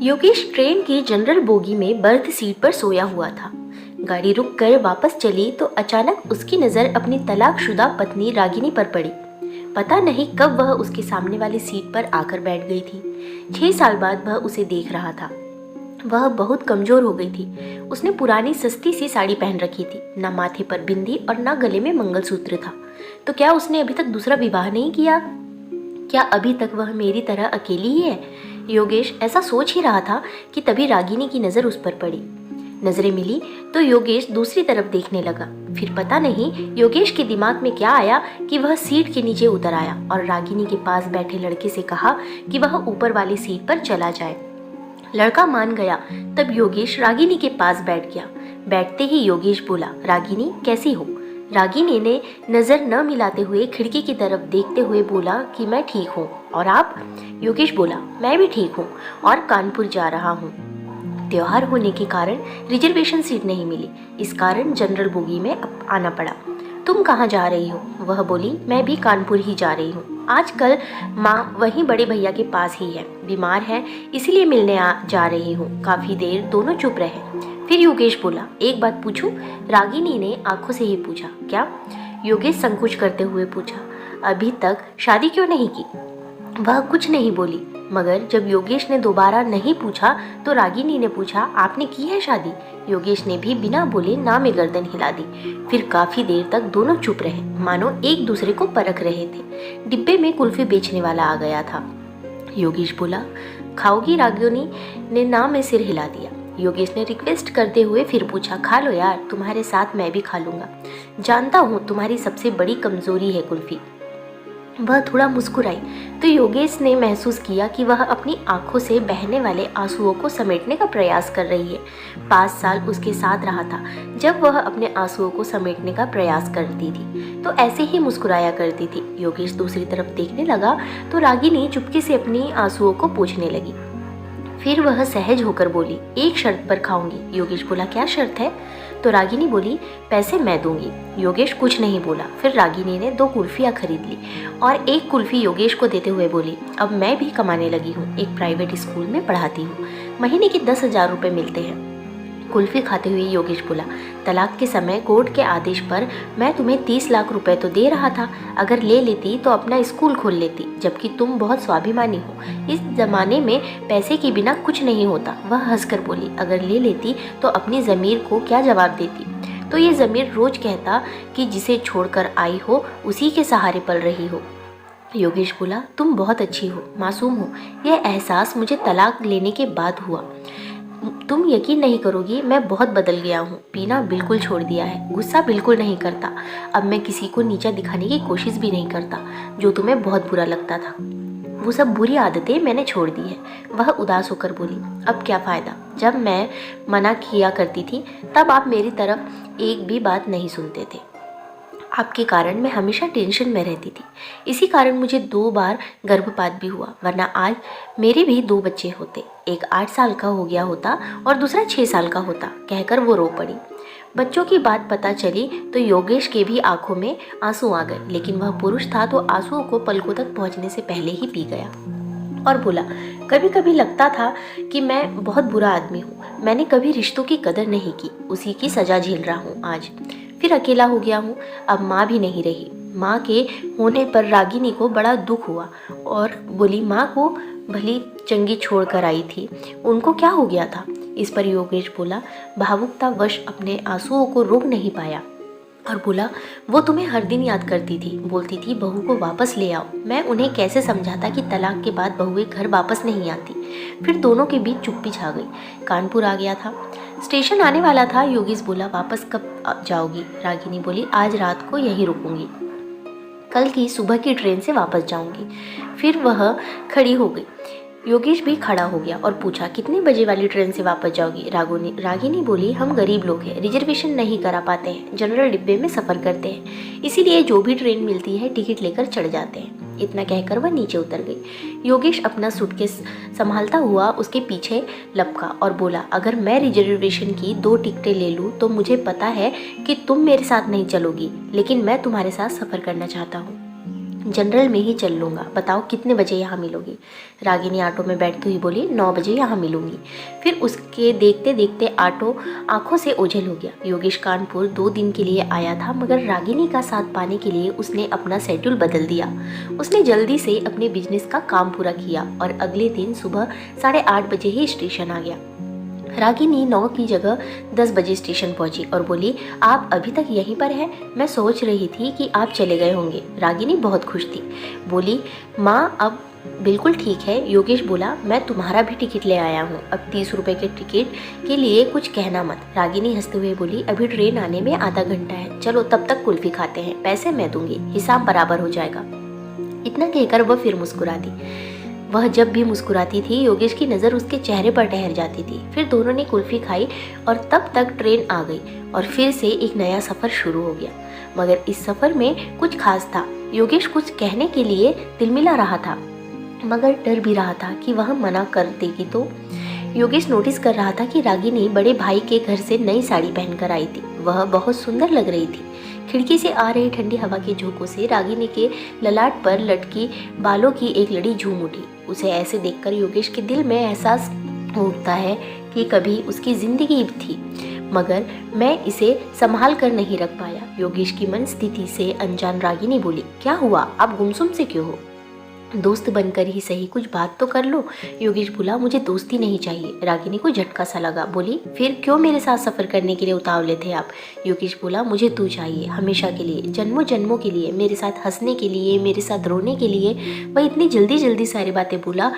Yogesh train की general bogie में birth seat पर सोया हुआ था। गाड़ी रुक कर वापस चली तो अचानक उसकी नज़र अपनी तलाकशुदा पत्नी रागिनी पर पड़ी। पता नहीं कब वह उसके सामने वाली सीट पर आकर बैठ गई थी। 6 साल बाद वह उसे देख रहा था। वह बहुत कमजोर हो गई थी। उसने पुरानी सस्ती सी साड़ी पहन रखी थी, न माथे पर बिंदी और न गले में मंगलसूत्र था। तो क्या उसने अभी तक दूसरा विवाह नहीं किया? क्या अभी तक वह मेरी तरह अकेली ही है? योगेश ऐसा सोच ही रहा था कि तभी रागिनी की नज़र उस पर पड़ी। नजरें मिली तो योगेश दूसरी तरफ देखने लगा। फिर पता नहीं योगेश के दिमाग में क्या आया कि वह सीट के नीचे उतर आया और रागिनी के पास बैठे लड़के से कहा कि वह ऊपर वाली सीट पर चला जाए। लड़का मान गया। तब योगेश रागिनी के पास बैठ गया। बैठते ही योगेश बोला, रागिनी कैसी हो? रागिनी ने नज़र न मिलाते हुए खिड़की की तरफ देखते हुए बोला कि मैं ठीक हूँ। और आप? योगेश बोला, मैं भी ठीक हूँ और कानपुर जा रहा हूँ। त्योहार होने के कारण रिजर्वेशन सीट नहीं मिली, इस कारण जनरल बोगी में आना पड़ा। तुम कहाँ जा रही हो? वह बोली, मैं भी कानपुर ही जा रही हूँ। आजकल माँ वहीं बड़े भैया के पास ही है, बीमार है इसलिए मिलने जा रही हूँ। काफ़ी देर दोनों चुप रहे। फिर योगेश बोला, एक बात पूछूं? रागिनी ने आंखों से ही पूछा। क्या? योगेश संकोच करते हुए पूछा, अभी तक शादी क्यों नहीं की? वह कुछ नहीं बोली, मगर जब योगेश ने दोबारा नहीं पूछा तो रागिनी ने पूछा, आपने की है शादी? योगेश ने भी बिना बोले ना में गर्दन हिला दी। फिर काफ़ी देर तक दोनों चुप रहे, मानो एक दूसरे को परख रहे थे। डिब्बे में कुल्फी बेचने वाला आ गया था। योगेश बोला, खाओगी? रागिनी ने ना में सिर हिला दिया। योगेश ने रिक्वेस्ट करते हुए फिर पूछा, खा लो यार, तुम्हारे साथ मैं भी खा लूँगा। जानता हूँ तुम्हारी सबसे बड़ी कमज़ोरी है कुल्फी। वह थोड़ा मुस्कुराई तो योगेश ने महसूस किया कि वह अपनी आंखों से बहने वाले आंसुओं को समेटने का प्रयास कर रही है। 5 साल उसके साथ रहा था जब वह अपने आंसुओं को समेटने का प्रयास करती थी तो ऐसे ही मुस्कुराया करती थी। योगेश दूसरी तरफ देखने लगा तो रागिनी चुपके से अपनी आंसुओं को पोंछने लगी। फिर वह सहज होकर बोली, एक शर्त पर खाऊंगी। योगेश बोला, क्या शर्त है? तो रागिनी बोली, पैसे मैं दूंगी। योगेश कुछ नहीं बोला। फिर रागिनी ने 2 कुल्फियाँ खरीद ली और एक कुल्फी योगेश को देते हुए बोली, अब मैं भी कमाने लगी हूँ, एक प्राइवेट स्कूल में पढ़ाती हूँ, महीने के 10,000 रुपये मिलते हैं। कुल्फी खाते हुए योगेश बोला, तलाक के समय कोर्ट के आदेश पर मैं तुम्हें 30 लाख रुपए तो दे रहा था, अगर ले लेती तो अपना स्कूल खोल लेती, जबकि तुम बहुत स्वाभिमानी हो। इस जमाने में पैसे के बिना कुछ नहीं होता। वह हंसकर बोली, अगर ले लेती तो अपनी ज़मीर को क्या जवाब देती? तो ये ज़मीर रोज कहता कि जिसे छोड़कर आई हो उसी के सहारे पल रही हो। योगेश बोला, तुम बहुत अच्छी हो, मासूम हो। यह एहसास मुझे तलाक लेने के बाद हुआ। तुम यकीन नहीं करोगी, मैं बहुत बदल गया हूँ। पीना बिल्कुल छोड़ दिया है, गुस्सा बिल्कुल नहीं करता। अब मैं किसी को नीचा दिखाने की कोशिश भी नहीं करता, जो तुम्हें बहुत बुरा लगता था। वो सब बुरी आदतें मैंने छोड़ दी है। वह उदास होकर बोली, अब क्या फ़ायदा? जब मैं मना किया करती थी तब आप मेरी तरफ एक भी बात नहीं सुनते थे। आपके कारण मैं हमेशा टेंशन में रहती थी। इसी कारण मुझे 2 बार गर्भपात भी हुआ, वरना आज मेरे भी 2 बच्चे होते। एक 8 साल का हो गया होता और दूसरा 6 साल का होता। कहकर वो रो पड़ी। बच्चों की बात पता चली तो योगेश के भी आंखों में आंसू आ गए, लेकिन वह पुरुष था तो आंसुओं को पलकों तक पहुंचने से पहले ही पी गया और बोला, कभी कभी लगता था कि मैं बहुत बुरा आदमी हूँ। मैंने कभी रिश्तों की कदर नहीं की, उसी की सजा झेल रहा हूँ आज। फिर अकेला हो गया हूँ, अब माँ भी नहीं रही। माँ के होने पर रागिनी को बड़ा दुख हुआ और बोली, माँ को भली चंगी छोड़ कर आई थी, उनको क्या हो गया था? इस पर योगेश बोला, भावुकतावश अपने आंसुओं को रोक नहीं पाया और बोला, वो तुम्हें हर दिन याद करती थी, बोलती थी बहू को वापस ले आओ। मैं उन्हें कैसे समझाता कि तलाक के बाद बहुएं घर वापस नहीं आती। फिर दोनों के बीच चुप्पी छा गई। कानपुर आ गया था, स्टेशन आने वाला था। योगेश बोला, वापस कब जाओगी? रागिनी बोली, आज रात को यहीं रुकूंगी, कल की सुबह की ट्रेन से वापस जाऊंगी। फिर वह खड़ी हो गई। योगेश भी खड़ा हो गया और पूछा, कितने बजे वाली ट्रेन से वापस जाओगी? रागिनी बोली, हम गरीब लोग हैं, रिजर्वेशन नहीं करा पाते हैं, जनरल डिब्बे में सफ़र करते हैं, इसीलिए जो भी ट्रेन मिलती है टिकट लेकर चढ़ जाते हैं। इतना कहकर वह नीचे उतर गई। योगेश अपना सूटकेस संभालता हुआ उसके पीछे लपका और बोला, अगर मैं रिजर्वेशन की 2 टिकटें ले लूँ तो मुझे पता है कि तुम मेरे साथ नहीं चलोगी, लेकिन मैं तुम्हारे साथ सफ़र करना चाहता हूँ। जनरल में ही चल लूँगा, बताओ कितने बजे यहाँ मिलोगी? रागिनी ऑटो में बैठती हुई बोली, 9 बजे यहाँ मिलूंगी। फिर उसके देखते देखते ऑटो आंखों से ओझल हो गया। योगेश कानपुर 2 दिन के लिए आया था, मगर रागिनी का साथ पाने के लिए उसने अपना शेड्यूल बदल दिया। उसने जल्दी से अपने बिजनेस का काम पूरा किया और अगले दिन सुबह 8:30 बजे ही स्टेशन आ गया। रागिनी 9 की जगह 10 बजे स्टेशन पहुंची और बोली, आप अभी तक यहीं पर हैं? मैं सोच रही थी कि आप चले गए होंगे। रागिनी बहुत खुश थी, बोली, माँ अब बिल्कुल ठीक है। योगेश बोला, मैं तुम्हारा भी टिकट ले आया हूँ, अब 30 रुपये के टिकट के लिए कुछ कहना मत। रागिनी हंसते हुए बोली, अभी ट्रेन आने में आधा घंटा है, चलो तब तक कुल्फी खाते हैं, पैसे मैं दूंगी, हिसाब बराबर हो जाएगा। इतना कहकर वह फिर मुस्कुरा दी। वह जब भी मुस्कुराती थी योगेश की नज़र उसके चेहरे पर ठहर जाती थी। फिर दोनों ने कुल्फी खाई और तब तक ट्रेन आ गई और फिर से एक नया सफ़र शुरू हो गया। मगर इस सफ़र में कुछ खास था। योगेश कुछ कहने के लिए तिलमिला रहा था, मगर डर भी रहा था कि वह मना कर देगी तो। योगेश नोटिस कर रहा था कि रागिनी बड़े भाई के घर से नई साड़ी पहनकर आई थी। वह बहुत सुंदर लग रही थी। खिड़की से आ रही ठंडी हवा के झोंकों से रागिनी के ललाट पर लटकी बालों की एक लड़ी झूम उठी। उसे ऐसे देखकर योगेश के दिल में एहसास होता है कि कभी उसकी जिंदगी थी, मगर मैं इसे संभाल कर नहीं रख पाया। योगेश की मन स्थिति से अनजान रागिनी बोली, क्या हुआ, आप गुमसुम से क्यों हो? दोस्त बनकर ही सही कुछ बात तो कर लो। योगेश बोला, मुझे दोस्ती नहीं चाहिए। रागिनी को झटका सा लगा, बोली, फिर क्यों मेरे साथ सफ़र करने के लिए उतावले थे आप? योगेश बोला, मुझे तू चाहिए, हमेशा के लिए, जन्मों जन्मों के लिए, मेरे साथ हंसने के लिए, मेरे साथ रोने के लिए। वह इतनी जल्दी जल्दी सारी बातें बोला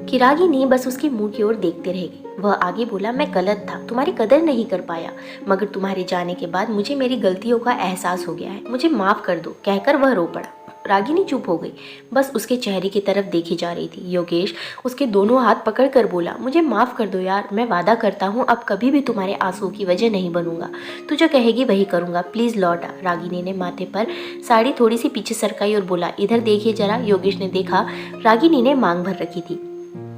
कि रागिनी बस उसके मुंह की ओर देखते रह गई। वह आगे बोला, मैं गलत था, तुम्हारी कदर नहीं कर पाया, मगर तुम्हारे जाने के बाद मुझे मेरी गलतियों का एहसास हो गया है, मुझे माफ़ कर दो, कहकर वह रो पड़ा। रागिनी चुप हो गई, बस उसके चेहरे की तरफ देखी जा रही थी। योगेश उसके दोनों हाथ पकड़ कर बोला, मुझे माफ़ कर दो यार, मैं वादा करता हूँ अब कभी भी तुम्हारे आंसू की वजह नहीं बनूंगा, तू जो कहेगी वही करूँगा, प्लीज़ लौट आ। रागिनी ने माथे पर साड़ी थोड़ी सी पीछे सरकाई और बोला, इधर देखिए जरा। योगेश ने देखा, रागिनी ने मांग भर रखी थी।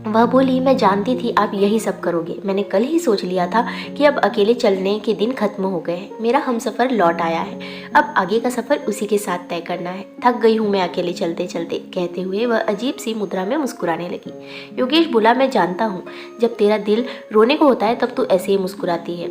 वह बोली, मैं जानती थी आप यही सब करोगे, मैंने कल ही सोच लिया था कि अब अकेले चलने के दिन खत्म हो गए हैं, मेरा हमसफ़र लौट आया है, अब आगे का सफ़र उसी के साथ तय करना है, थक गई हूँ मैं अकेले चलते चलते। कहते हुए वह अजीब सी मुद्रा में मुस्कुराने लगी। योगेश बोला, मैं जानता हूँ जब तेरा दिल रोने को होता है तब तू ऐसे ही मुस्कुराती है,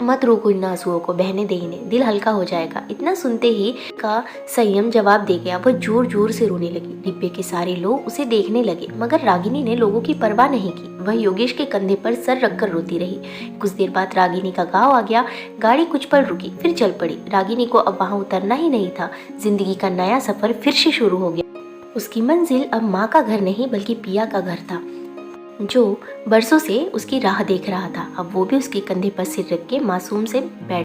मत रोको इन आंसुओं को, बहने दे इन्हें, दिल हल्का हो जाएगा। इतना सुनते ही का संयम जवाब दे गया। वह जोर जोर से रोने लगी। डिब्बे के सारे लोग उसे देखने लगे, मगर रागिनी ने लोगों की परवाह नहीं की। वह योगेश के कंधे पर सर रखकर रोती रही। कुछ देर बाद रागिनी का गाँव आ गया। गाड़ी कुछ पल रुकी, फिर चल पड़ी। रागिनी को अब वहाँ उतरना ही नहीं था। जिंदगी का नया सफर फिर से शुरू हो गया। उसकी मंजिल अब माँ का घर नहीं बल्कि पिया का घर था, जो बरसों से उसकी राह देख रहा था। अब वो भी उसके कंधे पर सिर रख के मासूम से बैठ